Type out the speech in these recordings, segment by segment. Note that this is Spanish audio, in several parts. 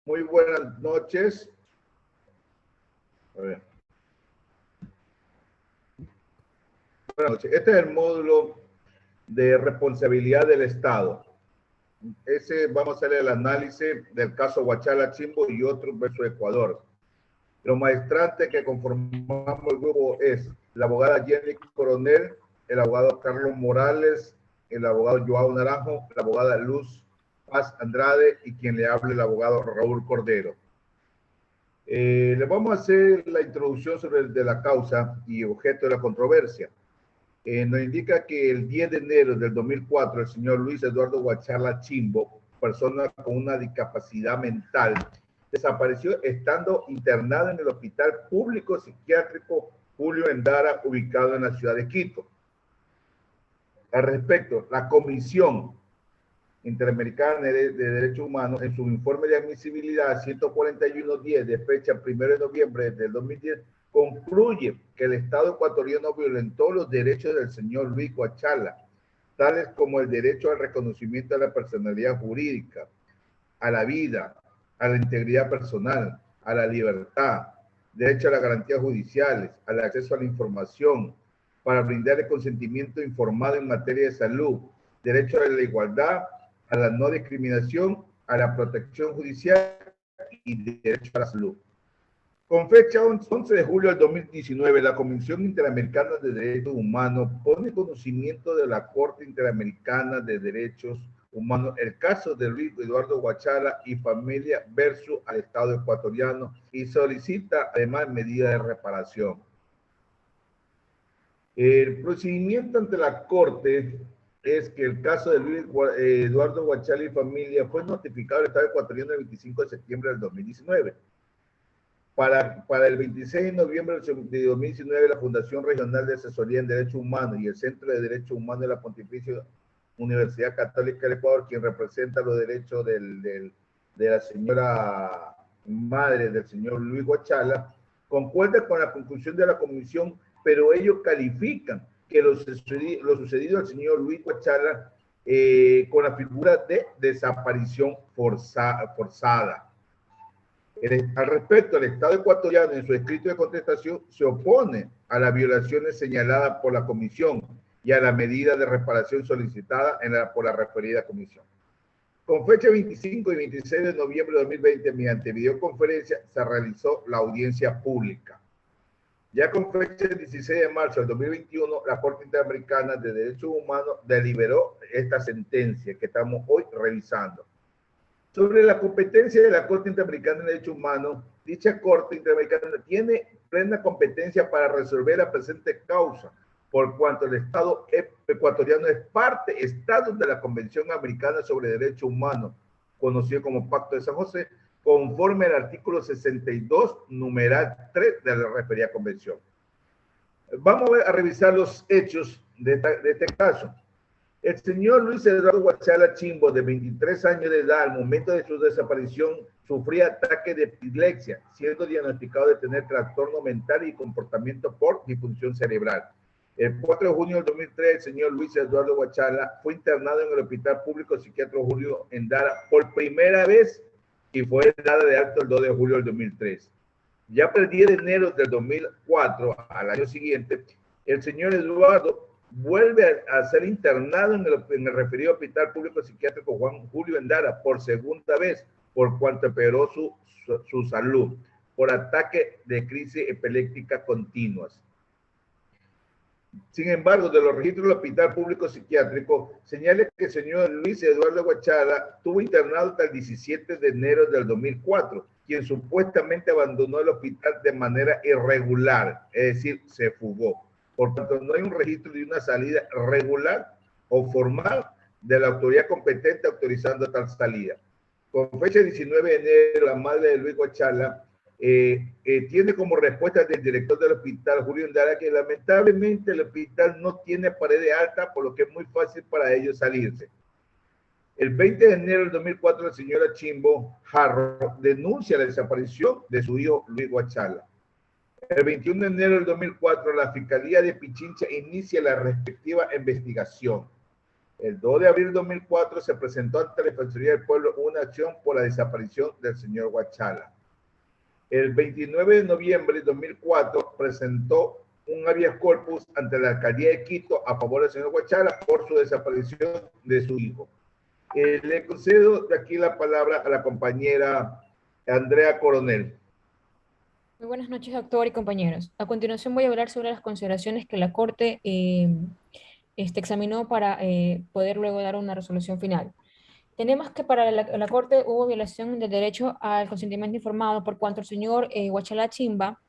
Muy buenas noches. A ver. Buenas noches. Este es el módulo de responsabilidad del Estado. Vamos a hacer el análisis del caso Huachala Chimbo y otros versus Ecuador. Los maestrantes que conformamos el grupo es la abogada Jenny Coronel, el abogado Carlos Morales, el abogado Joao Naranjo, la abogada Luz Paz Andrade y quien le hable el abogado Raúl Cordero. Le vamos a hacer la introducción de la causa y objeto de la controversia. Nos indica que el 10 de enero del 2004 el señor Luis Eduardo Huachala Chimbo, persona con una discapacidad mental, desapareció estando internado en el Hospital Público Psiquiátrico Julio Endara, ubicado en la ciudad de Quito. Al respecto, la Comisión Interamericana de Derechos Humanos, en su informe de admisibilidad 141-10 de fecha 1 de noviembre del 2010, concluye que el Estado ecuatoriano violentó los derechos del señor Luis Huachala, tales como el derecho al reconocimiento de la personalidad jurídica, a la vida, a la integridad personal, a la libertad, derecho a las garantías judiciales, al acceso a la información, para brindar el consentimiento informado en materia de salud, derecho a la igualdad, a la no discriminación, a la protección judicial y derecho a la salud. Con fecha 11 de julio del 2019, la Comisión Interamericana de Derechos Humanos pone conocimiento de la Corte Interamericana de Derechos Humanos el caso de Luis Eduardo Huachala y familia versus al Estado ecuatoriano y solicita además medidas de reparación. El procedimiento ante la Corte es que el caso de Luis Eduardo Huachala y familia fue notificado al Estado ecuatoriano el 25 de septiembre del 2019. Para el 26 de noviembre de 2019, la Fundación Regional de Asesoría en Derechos Humanos y el Centro de Derechos Humanos de la Pontificia Universidad Católica del Ecuador, quien representa los derechos de la señora madre del señor Luis Huachala, concuerda con la conclusión de la comisión, pero ellos califican que lo sucedido al señor Luis Huachala con la figura de desaparición forzada. Al respecto, el Estado ecuatoriano en su escrito de contestación se opone a las violaciones señaladas por la comisión y a la medida de reparación solicitada por la referida comisión. Con fecha 25 y 26 de noviembre de 2020, mediante videoconferencia, se realizó la audiencia pública. Ya con fecha 16 de marzo del 2021, la Corte Interamericana de Derechos Humanos deliberó esta sentencia que estamos hoy revisando. Sobre la competencia de la Corte Interamericana de Derechos Humanos, dicha Corte Interamericana tiene plena competencia para resolver la presente causa, por cuanto el Estado ecuatoriano es parte Estado de la Convención Americana sobre Derechos Humanos, conocido como Pacto de San José, conforme al artículo 62, numeral 3 de la referida convención. Vamos a revisar los hechos de este caso. El señor Luis Eduardo Huachala Chimbo, de 23 años de edad, al momento de su desaparición, sufría ataque de epilepsia, siendo diagnosticado de tener trastorno mental y comportamiento por disfunción cerebral. El 4 de junio del 2003, el señor Luis Eduardo Huachala fue internado en el Hospital Público Psiquiátrico Julio Endara por primera vez y fue dada de alta el 2 de julio del 2003. Ya para el 10 de enero del 2004, al año siguiente, el señor Eduardo vuelve a ser internado en el referido Hospital Público Psiquiátrico Juan Julio Endara por segunda vez, por cuanto empeoró su salud, por ataque de crisis epiléptica continuas. Sin embargo, de los registros del Hospital Público Psiquiátrico, señala que el señor Luis Eduardo Huachala estuvo internado hasta el 17 de enero del 2004, quien supuestamente abandonó el hospital de manera irregular, es decir, se fugó. Por tanto, no hay un registro de una salida regular o formal de la autoridad competente autorizando tal salida. Con fecha 19 de enero, la madre de Luis Huachala tiene como respuesta del director del hospital, Julio Endara, que lamentablemente el hospital no tiene pared alta, por lo que es muy fácil para ellos salirse. El 20 de enero del 2004, la señora Chimbo Jarro denuncia la desaparición de su hijo Luis Huachala. El 21 de enero del 2004, la Fiscalía de Pichincha inicia la respectiva investigación. El 2 de abril de 2004 se presentó ante la Defensoría del Pueblo una acción por la desaparición del señor Huachala. El 29 de noviembre de 2004 presentó un habeas corpus ante la alcaldía de Quito a favor del señor Huachala por su desaparición de su hijo. Le concedo de aquí la palabra a la compañera Andrea Coronel. Muy buenas noches, doctor y compañeros. A continuación voy a hablar sobre las consideraciones que la Corte examinó para poder luego dar una resolución final. Tenemos que para la Corte hubo violación del derecho al consentimiento informado por cuanto el señor Huachala Chimba,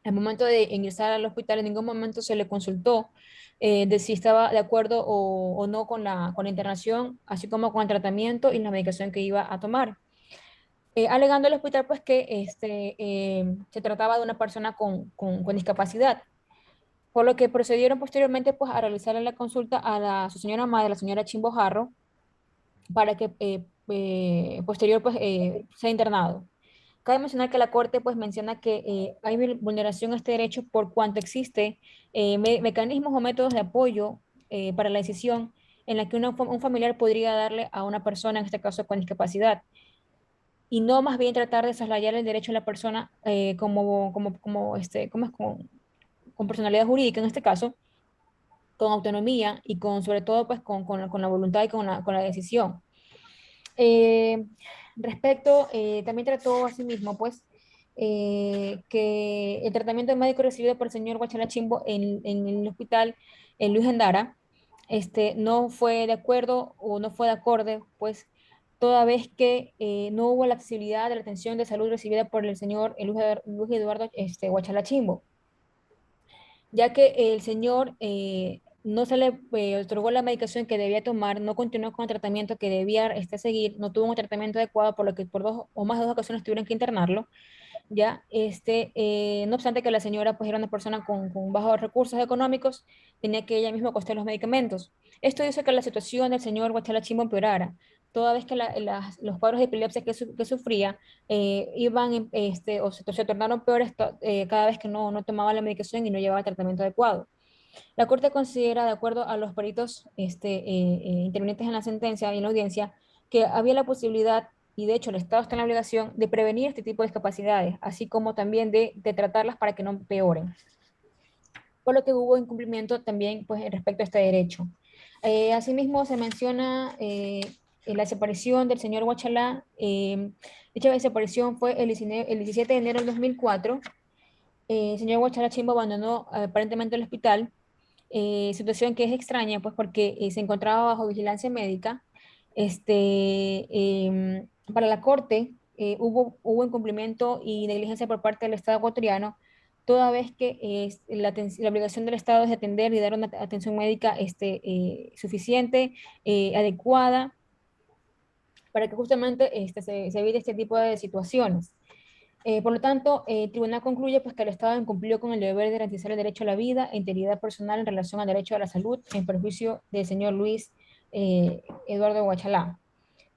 al momento de ingresar al hospital, en ningún momento se le consultó de si estaba de acuerdo o no con la internación, así como con el tratamiento y la medicación que iba a tomar. Alegando el hospital pues que se trataba de una persona con discapacidad, por lo que procedieron posteriormente pues a realizarle la consulta a su señora madre, la señora Chimbo Jarro, para que posterior pues sea internado. Cabe mencionar que la Corte pues menciona que hay vulneración a este derecho por cuanto existe mecanismos o métodos de apoyo para la decisión en la que un familiar podría darle a una persona, en este caso con discapacidad, y no más bien tratar de soslayar el derecho de la persona como es con personalidad jurídica en este caso, con autonomía y con sobre todo pues con la voluntad y con la decisión. Eh, también trató asimismo pues que el tratamiento médico recibido por el señor Guachala Chimbo en el hospital en Luis Endara no fue de acuerdo o no fue de acorde pues toda vez que no hubo la accesibilidad de la atención de salud recibida por el señor Luis Eduardo Guachala Chimbo, ya que el señor no se le otorgó la medicación que debía tomar, no continuó con el tratamiento que debía seguir, no tuvo un tratamiento adecuado, por lo que por dos o más de dos ocasiones tuvieron que internarlo, ya, no obstante que la señora pues era una persona con bajos recursos económicos, tenía que ella misma costear los medicamentos. Esto hizo que la situación del señor Guachala Chimbo empeorara, toda vez que los cuadros de epilepsia que sufría iban, o se tornaron peores cada vez que no tomaba la medicación y no llevaba el tratamiento adecuado. La Corte considera, de acuerdo a los peritos intervinientes en la sentencia y en la audiencia, que había la posibilidad, y de hecho el Estado está en la obligación, de prevenir este tipo de discapacidades, así como también de tratarlas para que no empeoren. Por lo que hubo incumplimiento también pues, respecto a este derecho. Asimismo, se menciona la desaparición del señor Huachalá. Dicha desaparición fue el 17 de enero del 2004. El señor Huachalá Chimbo abandonó aparentemente el hospital, situación que es extraña, pues porque se encontraba bajo vigilancia médica. Para la Corte hubo incumplimiento y negligencia por parte del Estado ecuatoriano, toda vez que la obligación del Estado es de atender y dar una atención médica suficiente, adecuada, para que justamente se evite este tipo de situaciones. Por lo tanto, el tribunal concluye pues, que el Estado incumplió con el deber de garantizar el derecho a la vida e integridad personal en relación al derecho a la salud en perjuicio del señor Luis Eduardo Guachalá.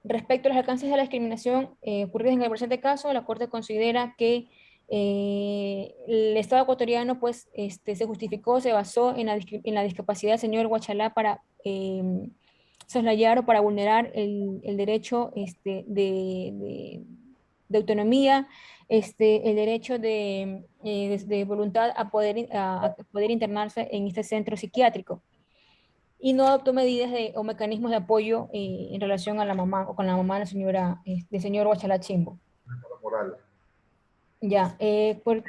Respecto a los alcances de la discriminación ocurridos en el presente caso, la Corte considera que el Estado ecuatoriano pues, se justificó, se basó en la discapacidad del señor Guachalá para soslayar o para vulnerar el derecho de autonomía, el derecho de voluntad a poder internarse en este centro psiquiátrico y no adoptó medidas o mecanismos de apoyo en relación a la mamá o con la mamá de la señora, del señor Guachala Chimbo. Moral. Ya,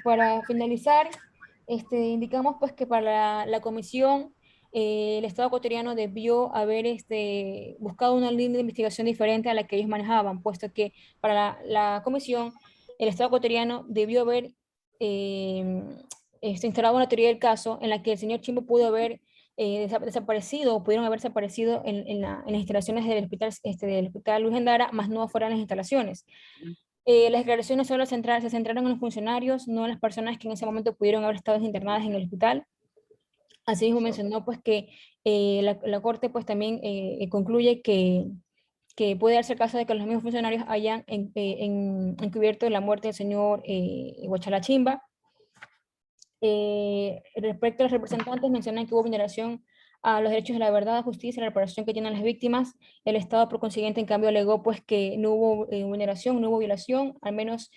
para finalizar, indicamos pues que para la comisión el Estado ecuatoriano debió haber buscado una línea de investigación diferente a la que ellos manejaban, puesto que para la comisión el Estado ecuatoriano debió haber eh, instalado una teoría del caso en la que el señor Chimbo pudo haber desaparecido o pudieron haber desaparecido en las instalaciones del hospital Luis Endara, más no fuera en las instalaciones. Las declaraciones solo se centraron en los funcionarios, no en las personas que en ese momento pudieron haber estado internadas en el hospital. Asimismo mencionó pues que la Corte pues también concluye que puede darse el caso de que los mismos funcionarios hayan encubierto la muerte del señor Guachala Chimba. Respecto a los representantes, mencionan que hubo vulneración a los derechos de la verdad, justicia y la reparación que tienen las víctimas. El Estado, por consiguiente, en cambio, alegó pues que no hubo vulneración, no hubo violación, al menos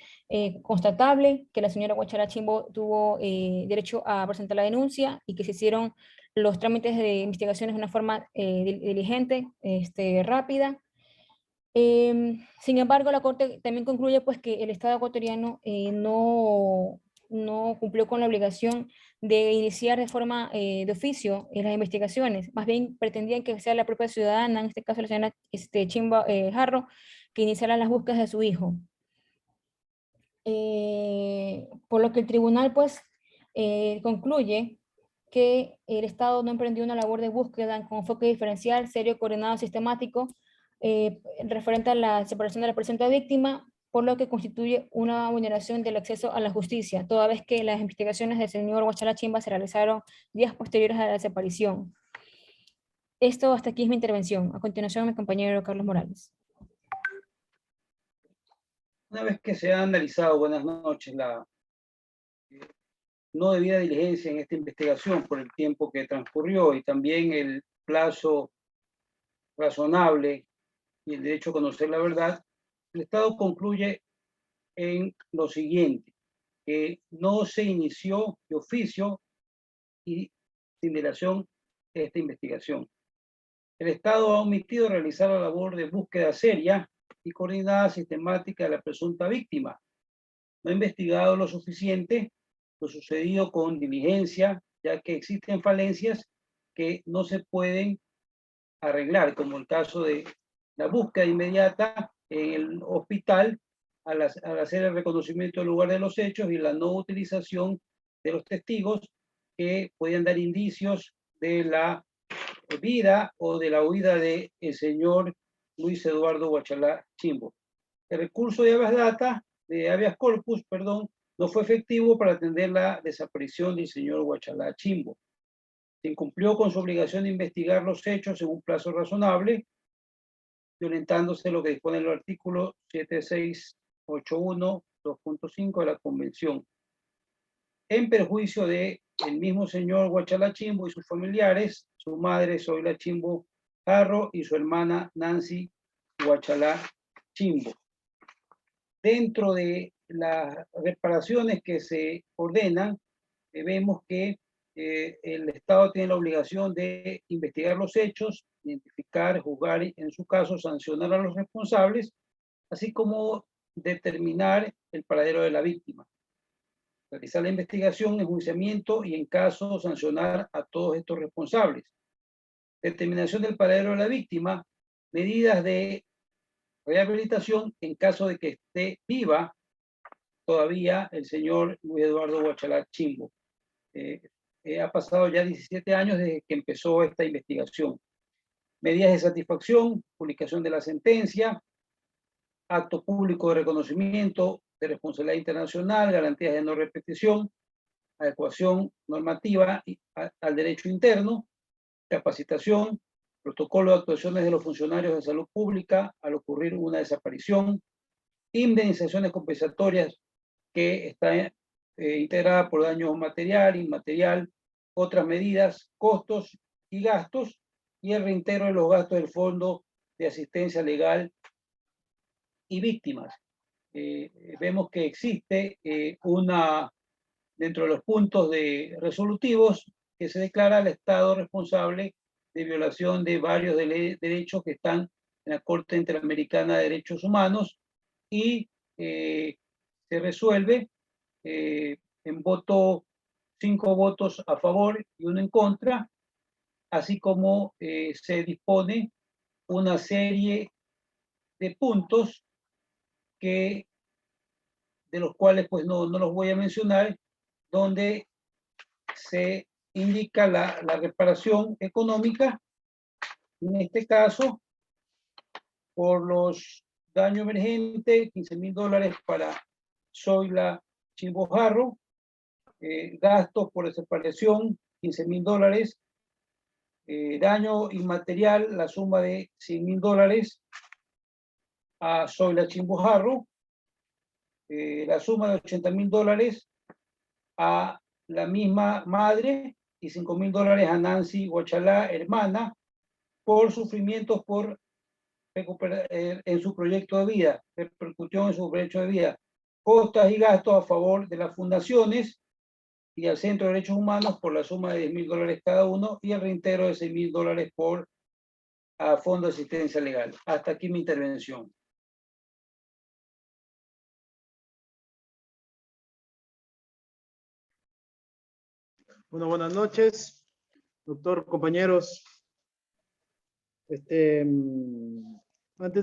constatable, que la señora Guachala Chimbo tuvo derecho a presentar la denuncia y que se hicieron los trámites de investigaciones de una forma diligente, rápida. Sin embargo, la Corte también concluye pues, que el Estado ecuatoriano no cumplió con la obligación de iniciar de forma de oficio las investigaciones. Más bien pretendían que sea la propia ciudadana, en este caso la señora Chimba Jarro, que iniciara las búsquedas de su hijo. Por lo que el tribunal pues concluye que el Estado no emprendió una labor de búsqueda con enfoque diferencial, serio, coordinado, sistemático, referente a la separación de la presunta víctima, por lo que constituye una vulneración del acceso a la justicia, toda vez que las investigaciones del señor Guachala Chimba se realizaron días posteriores a la desaparición. Esto hasta aquí es mi intervención. A continuación, mi compañero Carlos Morales. Una vez que se ha analizado, buenas noches, la no debida diligencia en esta investigación por el tiempo que transcurrió y también el plazo razonable y el derecho a conocer la verdad, el Estado concluye en lo siguiente, que no se inició de oficio y sin dilación esta investigación. El Estado ha omitido realizar la labor de búsqueda seria y coordinada sistemática de la presunta víctima. No ha investigado lo suficiente lo sucedido con diligencia, ya que existen falencias que no se pueden arreglar, como el caso de la búsqueda inmediata en el hospital al hacer el reconocimiento del lugar de los hechos y la no utilización de los testigos que podían dar indicios de la vida o de la huida del señor Luis Eduardo Guachala Chimbo. El recurso de habeas corpus, no fue efectivo para atender la desaparición del señor Guachala Chimbo. Se incumplió con su obligación de investigar los hechos en un plazo razonable, violentándose lo que dispone el artículo 7681 2.5 de la Convención, en perjuicio de el mismo señor Guachala Chimbo y sus familiares, su madre Zoila Chimbo Jarro y su hermana Nancy Guachala Chimbo. Dentro de las reparaciones que se ordenan, vemos que el Estado tiene la obligación de investigar los hechos, identificar, juzgar y, en su caso, sancionar a los responsables, así como determinar el paradero de la víctima. Realizar la investigación, enjuiciamiento y, en caso, sancionar a todos estos responsables. Determinación del paradero de la víctima, medidas de rehabilitación en caso de que esté viva todavía el señor Luis Eduardo Guachala Chimbo. Ha pasado ya 17 años desde que empezó esta investigación. Medidas de satisfacción, publicación de la sentencia, acto público de reconocimiento de responsabilidad internacional, garantías de no repetición, adecuación normativa al derecho interno, capacitación, protocolo de actuaciones de los funcionarios de salud pública al ocurrir una desaparición, indemnizaciones compensatorias que está integrada por daño material, inmaterial, otras medidas, costos y gastos, y el reintegro de los gastos del Fondo de Asistencia Legal y Víctimas. Vemos que existe dentro de los puntos resolutivos, que se declara al Estado responsable de violación de varios derechos que están en la Corte Interamericana de Derechos Humanos y se resuelve en 5 votos a favor y 1 en contra, así como se dispone una serie de puntos de los cuales pues no los voy a mencionar, donde se indica la reparación económica, en este caso, por los daños emergentes, $15,000 para Zoila Chimbo Jarro, gastos por desaparición, $15,000, daño inmaterial, la suma de $100,000 a Zoila Chimbo Jarro, la suma de $80,000 a la misma madre y $5.000 a Nancy Huachalá, hermana, por sufrimientos en su proyecto de vida, repercusión en su proyecto de vida, costas y gastos a favor de las fundaciones y al Centro de Derechos Humanos por la suma de $10.000 cada uno y el reintegro de $6.000 por Fondo de Asistencia Legal. Hasta aquí mi intervención. Bueno, buenas noches, doctor, compañeros. Antes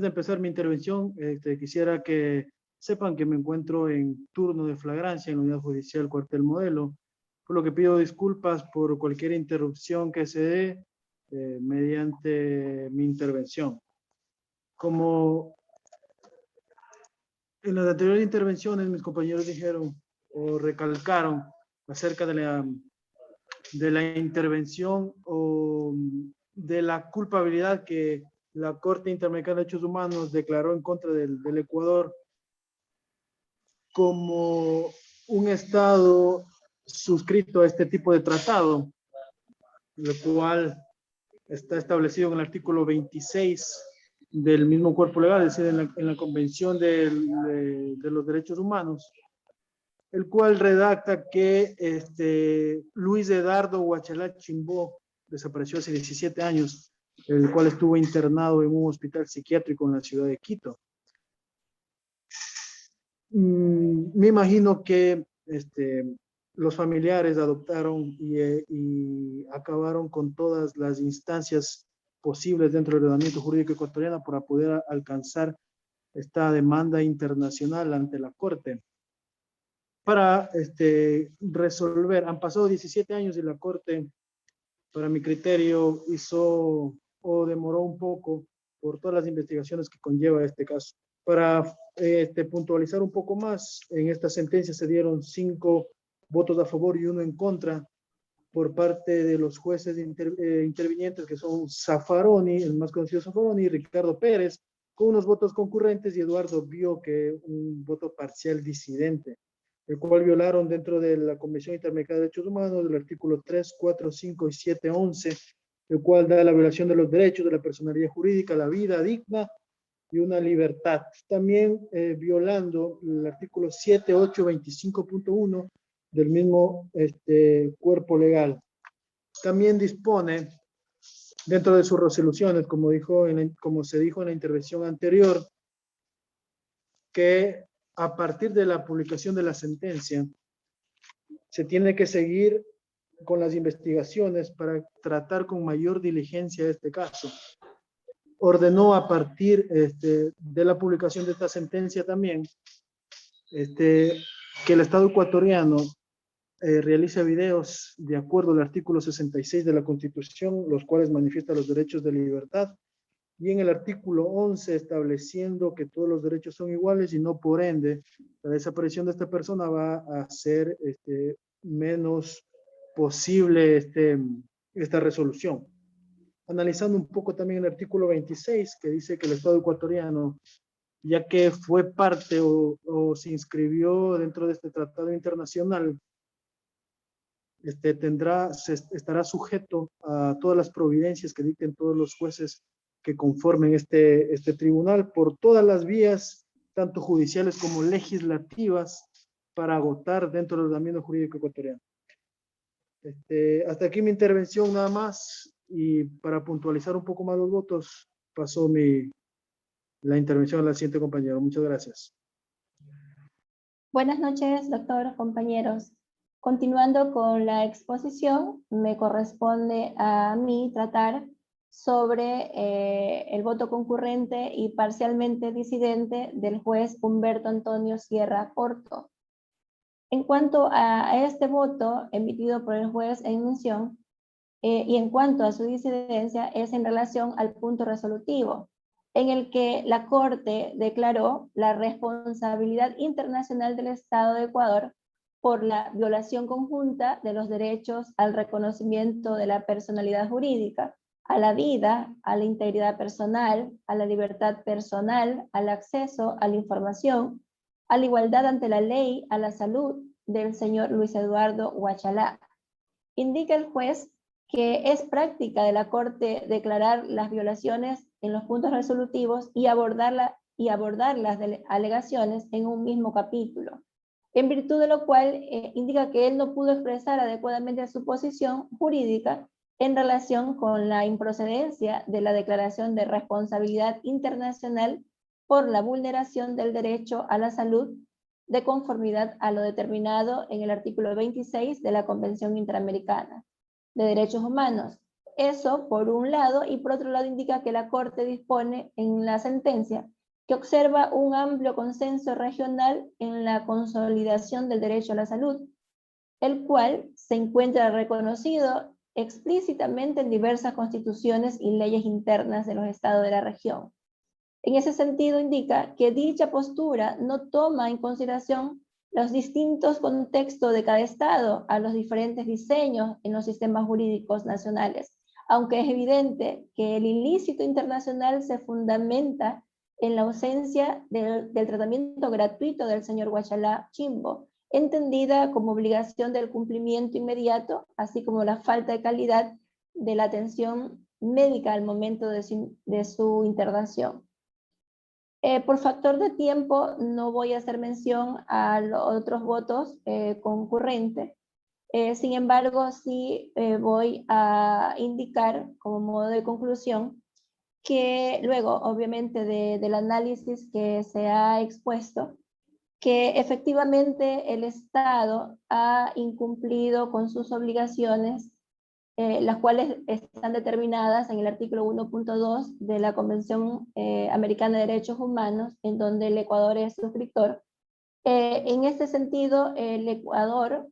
de empezar mi intervención, quisiera que sepan que me encuentro en turno de flagrancia en la Unidad Judicial Cuartel Modelo, por lo que pido disculpas por cualquier interrupción que se dé mediante mi intervención. Como en las anteriores intervenciones mis compañeros dijeron o recalcaron acerca de la intervención o de la culpabilidad que la Corte Interamericana de Derechos Humanos declaró en contra del Ecuador como un Estado suscrito a este tipo de tratado, lo cual está establecido en el artículo 26 del mismo cuerpo legal, es decir, en la Convención de los Derechos Humanos, el cual redacta que Luis Edardo Huachalá Chimbó desapareció hace 17 años, el cual estuvo internado en un hospital psiquiátrico en la ciudad de Quito. Me imagino que los familiares adoptaron y acabaron con todas las instancias posibles dentro del ordenamiento jurídico ecuatoriano para poder alcanzar esta demanda internacional ante la Corte. Para resolver, han pasado 17 años y la Corte, para mi criterio, hizo o demoró un poco por todas las investigaciones que conlleva este caso. Para puntualizar un poco más, en esta sentencia se dieron 5 votos a favor y 1 en contra por parte de los jueces intervinientes, que son Zaffaroni, el más conocido Zaffaroni, y Ricardo Pérez, con unos votos concurrentes, y Eduardo Bio, que un voto parcial disidente, el cual violaron dentro de la Convención Interamericana de Derechos Humanos del artículo 3, 4, 5 y 7, 11, el cual da la violación de los derechos de la personalidad jurídica, la vida digna y una libertad. También violando el artículo 7, 8, 25.1 del mismo cuerpo legal. También dispone, dentro de sus resoluciones, como se dijo en la intervención anterior, que a partir de la publicación de la sentencia se tiene que seguir con las investigaciones para tratar con mayor diligencia este caso. Ordenó a partir de la publicación de esta sentencia también que el Estado ecuatoriano realiza videos de acuerdo al artículo 66 de la Constitución, los cuales manifiestan los derechos de libertad, y en el artículo 11 estableciendo que todos los derechos son iguales y no por ende la desaparición de esta persona va a hacer menos posible esta resolución. Analizando un poco también el artículo 26, que dice que el Estado ecuatoriano, ya que fue parte o se inscribió dentro de este tratado internacional, estará sujeto a todas las providencias que dicten todos los jueces que conformen este tribunal por todas las vías, tanto judiciales como legislativas, para agotar dentro del ordenamiento jurídico ecuatoriano. Hasta aquí mi intervención nada más, y para puntualizar un poco más los votos, paso la intervención al siguiente compañero. Muchas gracias. Buenas noches, doctor, compañeros. Continuando con la exposición, me corresponde a mí tratar sobre el voto concurrente y parcialmente disidente del juez Humberto Antonio Sierra Porto. En cuanto a este voto emitido por el juez en mención, y en cuanto a su disidencia, es en relación al punto resolutivo, en el que la Corte declaró la responsabilidad internacional del Estado de Ecuador por la violación conjunta de los derechos al reconocimiento de la personalidad jurídica, a la vida, a la integridad personal, a la libertad personal, al acceso a la información, a la igualdad ante la ley, a la salud del señor Luis Eduardo Huachalá, indica el juez que es práctica de la Corte declarar las violaciones en los puntos resolutivos y abordar las alegaciones en un mismo capítulo, en virtud de lo cual indica que él no pudo expresar adecuadamente su posición jurídica en relación con la improcedencia de la declaración de responsabilidad internacional por la vulneración del derecho a la salud de conformidad a lo determinado en el artículo 26 de la Convención Interamericana de Derechos Humanos. Eso por un lado, y por otro lado indica que la Corte dispone en la sentencia que observa un amplio consenso regional en la consolidación del derecho a la salud, el cual se encuentra reconocido explícitamente en diversas constituciones y leyes internas de los estados de la región. En ese sentido indica que dicha postura no toma en consideración los distintos contextos de cada estado a los diferentes diseños en los sistemas jurídicos nacionales, aunque es evidente que el ilícito internacional se fundamenta en la ausencia del tratamiento gratuito del señor Huachalá Chimbo, entendida como obligación del cumplimiento inmediato, así como la falta de calidad de la atención médica al momento de su internación. Por factor de tiempo no voy a hacer mención a los otros votos concurrentes. Sin embargo, sí voy a indicar como modo de conclusión que luego, obviamente, del análisis que se ha expuesto, que efectivamente el Estado ha incumplido con sus obligaciones, las cuales están determinadas en el artículo 1.2 de la Convención Americana de Derechos Humanos, en donde el Ecuador es suscriptor. En este sentido, el Ecuador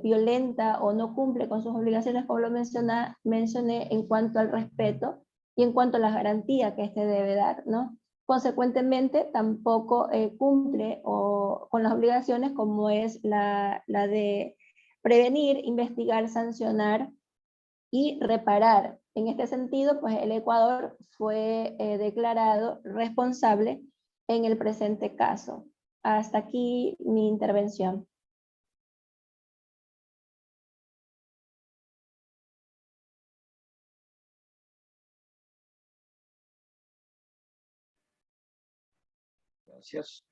violenta o no cumple con sus obligaciones, como lo mencioné, en cuanto al respeto y en cuanto a las garantías que éste debe dar, ¿no? Consecuentemente, tampoco cumple con las obligaciones como es la de prevenir, investigar, sancionar y reparar. En este sentido, pues el Ecuador fue declarado responsable en el presente caso. Hasta aquí mi intervención. Gracias.